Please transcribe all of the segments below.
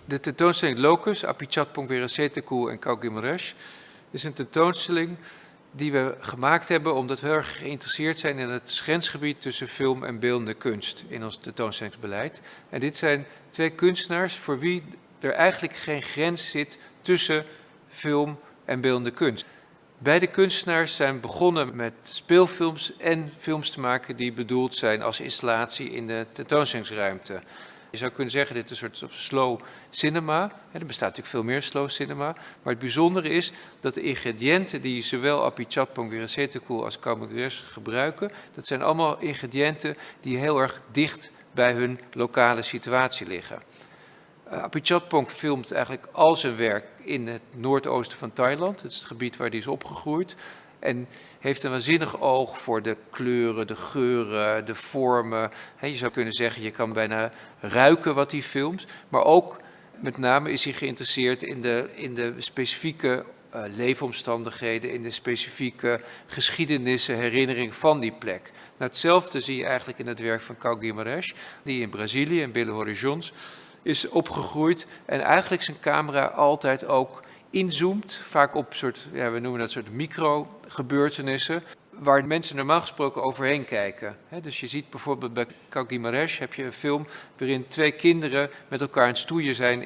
De tentoonstelling Locus, Apichatpong, Weerasethakul en Guimara is een tentoonstelling die we gemaakt hebben omdat we heel erg geïnteresseerd zijn in het grensgebied tussen film en beeldende kunst in ons tentoonstellingsbeleid. En dit zijn twee kunstenaars voor wie er eigenlijk geen grens zit tussen film en beeldende kunst. Beide kunstenaars zijn begonnen met speelfilms en films te maken die bedoeld zijn als installatie in de tentoonstellingsruimte. Je zou kunnen zeggen, dit is een soort slow cinema. Er bestaat natuurlijk veel meer slow cinema. Maar het bijzondere is dat de ingrediënten die zowel Apichatpong, Weerasethakul als Guimara gebruiken, dat zijn allemaal ingrediënten die heel erg dicht bij hun lokale situatie liggen. Apichatpong filmt eigenlijk al zijn werk in het noordoosten van Thailand. Dat is het gebied waar hij is opgegroeid. En heeft een waanzinnig oog voor de kleuren, de geuren, de vormen. Je zou kunnen zeggen, je kan bijna ruiken wat hij filmt. Maar ook met name is hij geïnteresseerd in de specifieke leefomstandigheden, in de specifieke geschiedenissen, herinnering van die plek. Nou, hetzelfde zie je eigenlijk in het werk van Guimara, die in Brazilië, in Belo Horizonte, is opgegroeid en eigenlijk zijn camera altijd ook inzoomt, vaak op soort, ja, we noemen dat soort micro-gebeurtenissen, waar mensen normaal gesproken overheen kijken. Dus je ziet bijvoorbeeld bij Guimara heb je een film waarin twee kinderen met elkaar aan het stoeien zijn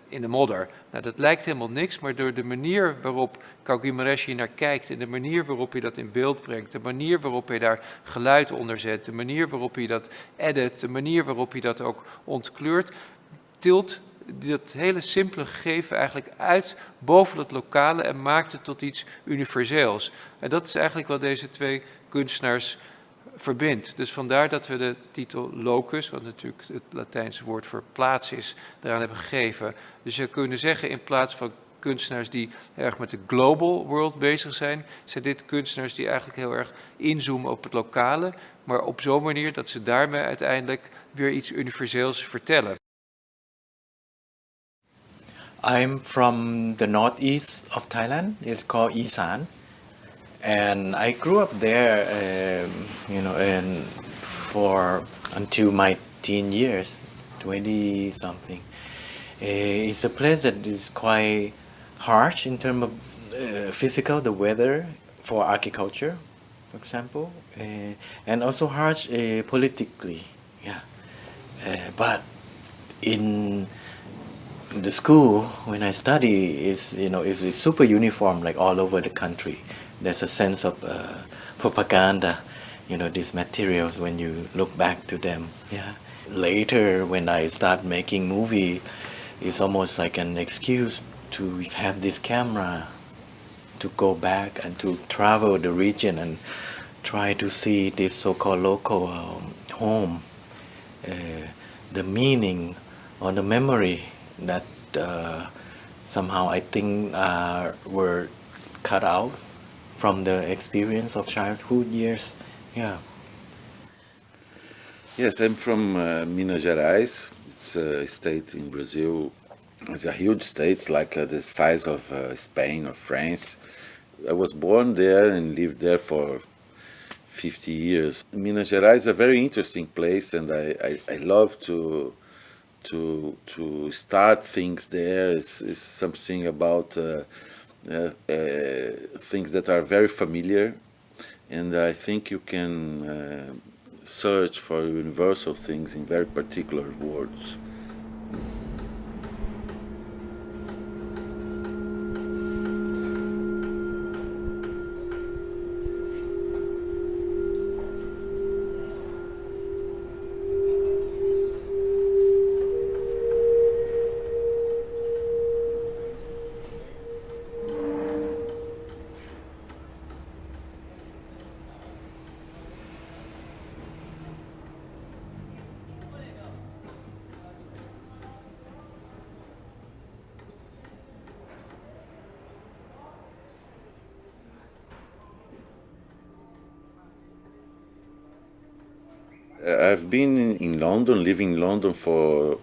in de modder. Nou, dat lijkt helemaal niks, maar door de manier waarop Guimara hier naar kijkt en de manier waarop hij dat in beeld brengt, de manier waarop hij daar geluid onder zet, de manier waarop hij dat edit, de manier waarop hij dat ook ontkleurt, tilt dat hele simpele gegeven eigenlijk uit boven het lokale en maakt het tot iets universeels. En dat is eigenlijk wat deze twee kunstenaars verbindt. Dus vandaar dat we de titel Locus, wat natuurlijk het Latijnse woord voor plaats is, eraan hebben gegeven. Dus je kunt zeggen, in plaats van kunstenaars die erg met de global world bezig zijn dit kunstenaars die eigenlijk heel erg inzoomen op het lokale, maar op zo'n manier dat ze daarmee uiteindelijk weer iets universeels vertellen. I'm from the northeast of Thailand. It's called Isan, and I grew up there, and for until my teen years, 20 something. It's a place that is quite harsh in terms of physical, the weather for agriculture, for example, and also harsh politically. Yeah, but in the school when I study is super uniform, like all over the country. There's a sense of propaganda, these materials when you look back to them. Yeah. Later, when I start making movie, it's almost like an excuse to have this camera to go back and to travel the region and try to see this so-called local home, the meaning or the memory that somehow I think were cut out from the experience of childhood years. Yeah. Yes, I'm from Minas Gerais. It's a state in Brazil. It's a huge state, like the size of Spain or France. I was born there and lived there for 50 years. Minas Gerais is a very interesting place, and I love to start things there. Is something about things that are very familiar, and I think you can search for universal things in very particular words. I've been in London, living in London for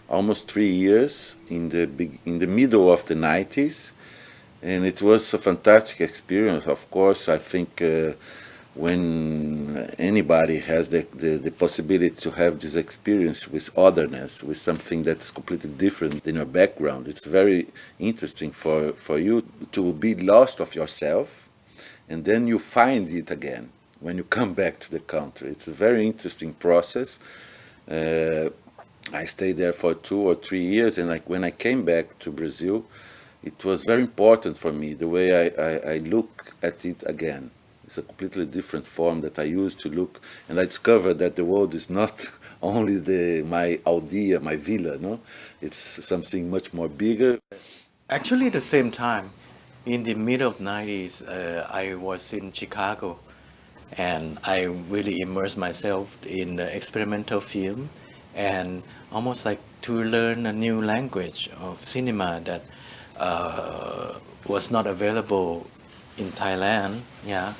almost 3 years in the middle of the 90s, and it was a fantastic experience. Of course, I think when anybody has the possibility to have this experience with otherness, with something that's completely different than your background, it's very interesting for you to be lost of yourself, and then you find it again when you come back to the country. It's a very interesting process. I stayed there for 2 or 3 years, and when I came back to Brazil, it was very important for me, the way I look at it again. It's a completely different form that I used to look, and I discovered that the world is not only my aldeia, my villa, no? It's something much more bigger. Actually, at the same time, in the middle of 90s, I was in Chicago, and I really immersed myself in the experimental film, and almost like to learn a new language of cinema that was not available in Thailand. Yeah,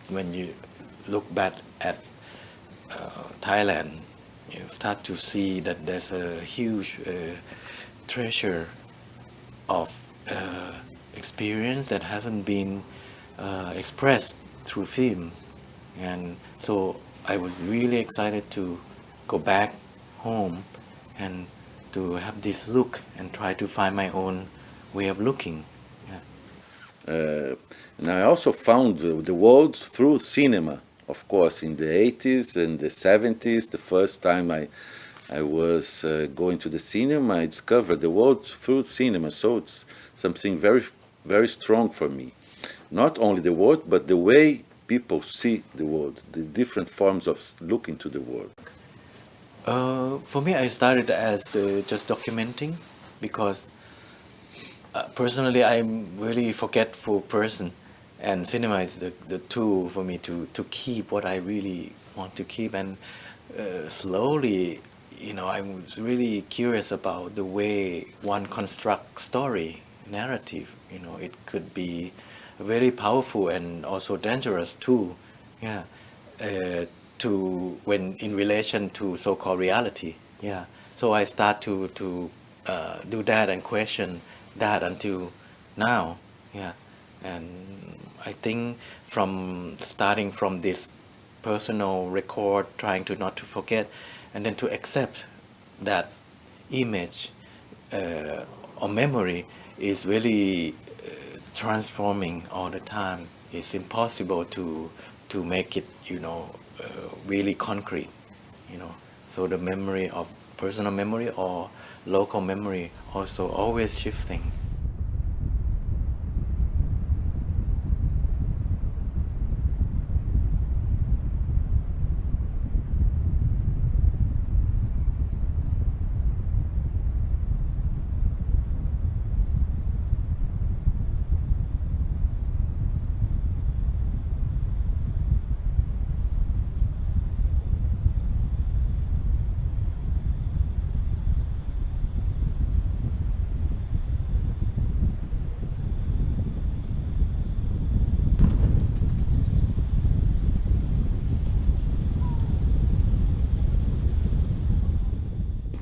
when you look back at Thailand, you start to see that there's a huge treasure of experience that haven't been expressed through film, and so I was really excited to go back home and to have this look and try to find my own way of looking. And I also found the world through cinema, of course, in the 80s and the 70s. The first time I was going to the cinema, I discovered the world through cinema. So it's something very, very strong for me. Not only the world, but the way people see the world, the different forms of looking to the world. For me, I started as just documenting because personally I'm really forgetful person, and cinema is the tool for me to keep what I really want to keep. And slowly, I was really curious about the way one constructs story, narrative. It could be very powerful and also dangerous too. Yeah. To when in relation to so-called reality. Yeah. So I start to do that and question that until now. Yeah. And I think starting from this personal record, trying to not to forget, and then to accept that image or memory is really transforming all the time. It's impossible to make it, really concrete, So the memory of personal memory or local memory also always shifting.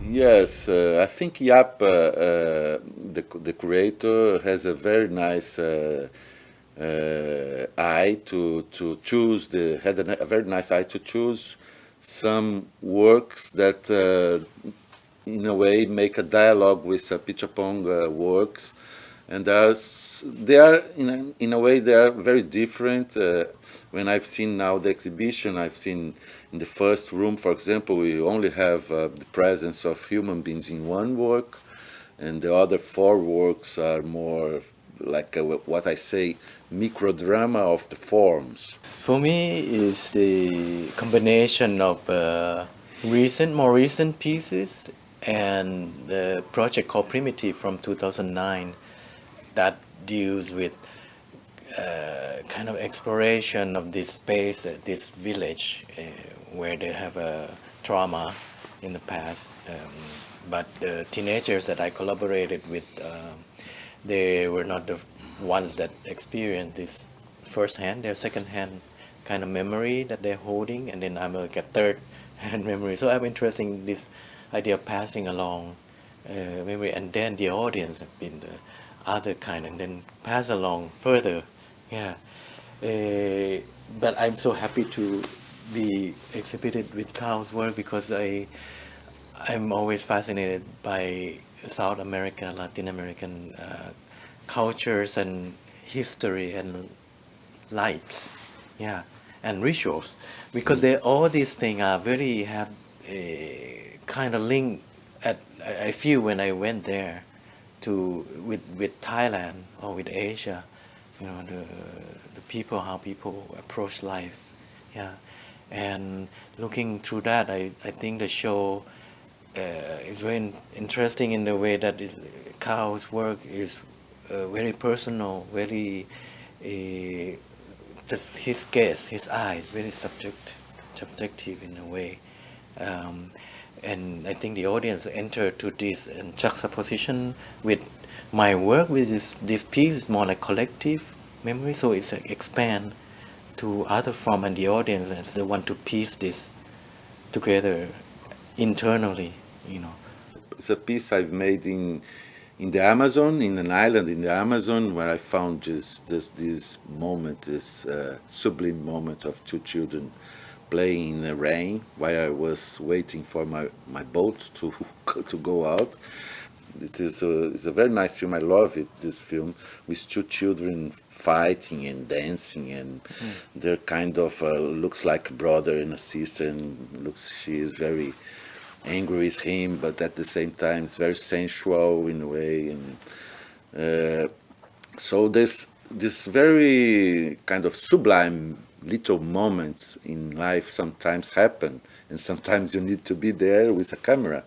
Yes, I think Yap, the creator, has a very nice eye to choose had a very nice eye to choose some works that, in a way, make a dialogue with Apichatpong works, and they are in a way they are very different. When I've seen now the exhibition, I've seen in the first room, for example, we only have the presence of human beings in one work, and the other 4 works are more like what I say, microdrama of the forms. For me, it's the combination of more recent pieces and the project called Primitive from 2009 that deals with kind of exploration of this space, this village where they have a trauma in the past. But the teenagers that I collaborated with, they were not the ones that experienced this firsthand. They're secondhand kind of memory that they're holding, and then I'm like a third-hand memory. So I'm interested in this idea of passing along memory, and then the audience have been the other kind, and then pass along further. Yeah. But I'm so happy to be exhibited with Carl's work because I'm always fascinated by South America, Latin American cultures and history and lights, yeah, and rituals, because all these things are very have a kind of link. I feel when I went there with Thailand or with Asia, the people, how people approach life, yeah, and looking through that, I think the show is very interesting in the way that Carl's work is very personal, very just his gaze, his eyes, very subjective in a way. And I think the audience enter to this and juxtaposition with my work with this piece is more like collective memory, so it's like expand to other form, and the audience as they want to piece this together internally, It's a piece I've made in the Amazon, in an island in the Amazon, where I found just this moment, this sublime moment of two children playing in the rain while I was waiting for my boat to go out. It's a very nice film. I love it. This film with two children fighting and dancing, and they're kind of looks like a brother and a sister, and she is very angry with him, but at the same time it's very sensual in a way, and so there's this very kind of sublime little moments in life sometimes happen, and sometimes you need to be there with a camera.